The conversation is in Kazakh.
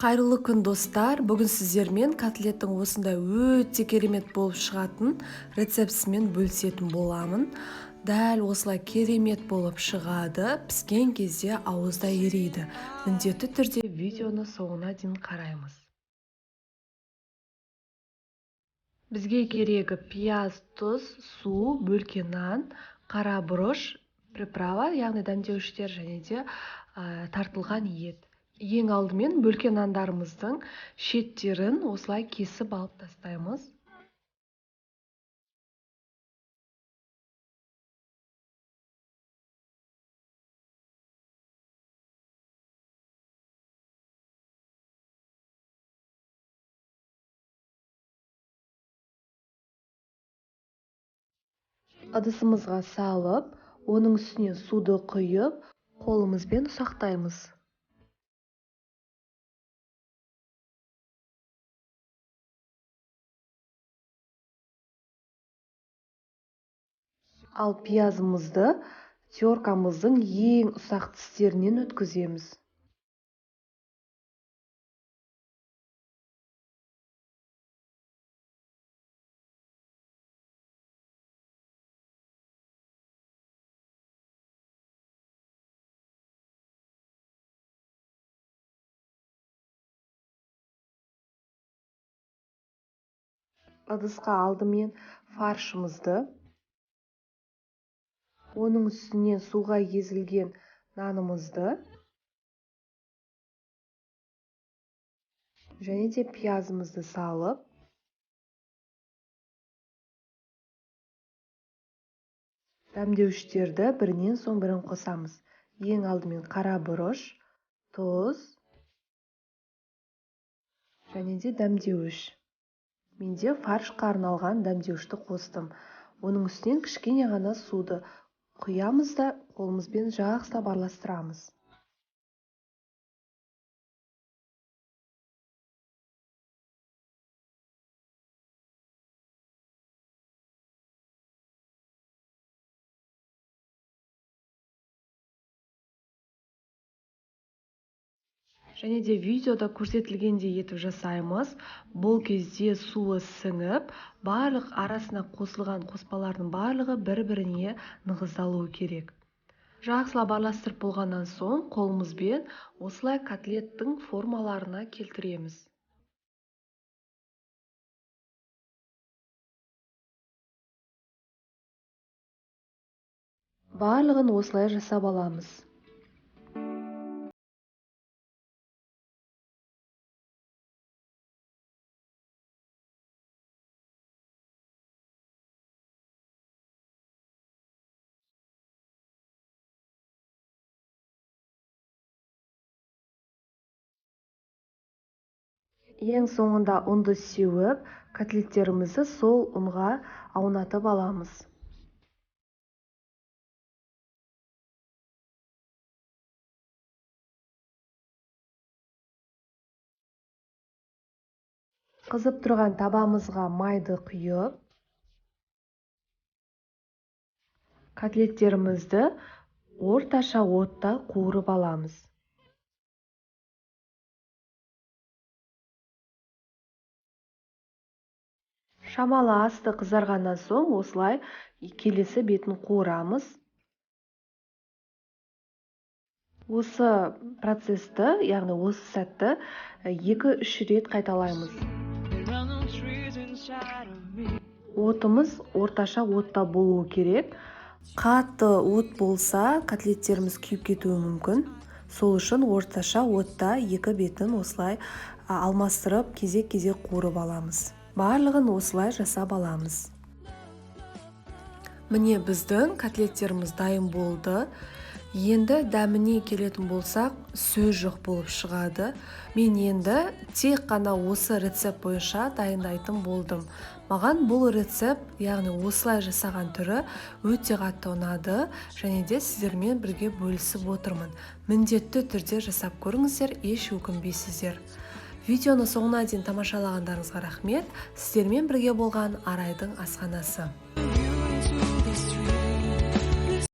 Қайырлы күн достар. Бүгін сіздермен котлеттің осындай өте керемет болып шығатын рецептісімен бөлісетін боламын. Дәл осылай керемет болып шығады. Піскен кезде ауызда ерейді. Міндетті түрде видеоны соңына дейін қараймыз. Бізге керегі пияз, тұз, су, бөлке нан, қара бұрыш, приправа, яғни дәмдеуіштер және де тартылған ет. Ең алдымен бөлке нандарымыздың шеттерін осылай кесіп алып тастаймыз. Ыдысымызға салып, оның үстіне суды құйып, қолымызбен ұсақтаймыз. Ал пиязымызды теркамыздың ең ұсақ тістерінен өткіземіз. Ыдысқа алдымен фаршымызды, оның үстіне суға езілген нанымызды және де пиязымызды салып, дәмдеуіштерді бірінен соң бірін қосамыз. Ең алдымен қара бұрыш, тұз және де дәмдеуіш. Менде фаршқа арналған дәмдеуішті қостым. Оның үстінен кішкене ғана суды құямыз да қолымызбен жақсылап араластырамыз. Және де видеода көрсетілгендей етіп жасаймыз. Бұл кезде суы сіңіп, барлық арасына қосылған қоспалардың барлығы бір-біріне нығыздалуы керек. Жақсылап араластырып болғаннан соң қолымызбен осылай котлеттің формаларына келтіреміз. Барлығын осылай жасап аламыз. Ең соңында ұнды сеуіп, котлеттерімізді сол ұнға аунатып аламыз. Қызып тұрған табамызға майды құйып, котлеттерімізді орташа отта қуырып аламыз. Шамалы асты қызарғаннан соң осылай келесі бетін қуырамыз. Осы процесті, яғни осы сәтті 2-3 рет қайталаймыз. Отымыз орташа отта болуы керек. Қатты от болса, котлеттеріміз күйіп кетуі мүмкін. Сол үшін орташа отта 2 бетін осылай алмастырып, кезек-кезек қуырып аламыз. Барлығын осылай жасап аламыз. Міне біздің котлеттеріміз дайын болды. Енді дәміне келетін болсақ, сөз жоқ болып шығады. Мен енді тек қана осы рецепт бойынша дайындайтын болдым. Маған бұл рецепт, яғни осылай жасаған түрі өте қатты ұнады, және де сіздермен бірге бөлісіп отырмын. Міндетті түрде жасап көріңіздер, еш өкінбейсіздер. Видеоны соңына дейін тамашалағандарыңызға рахмет. Сіздермен бірге болған Арайдың асханасы.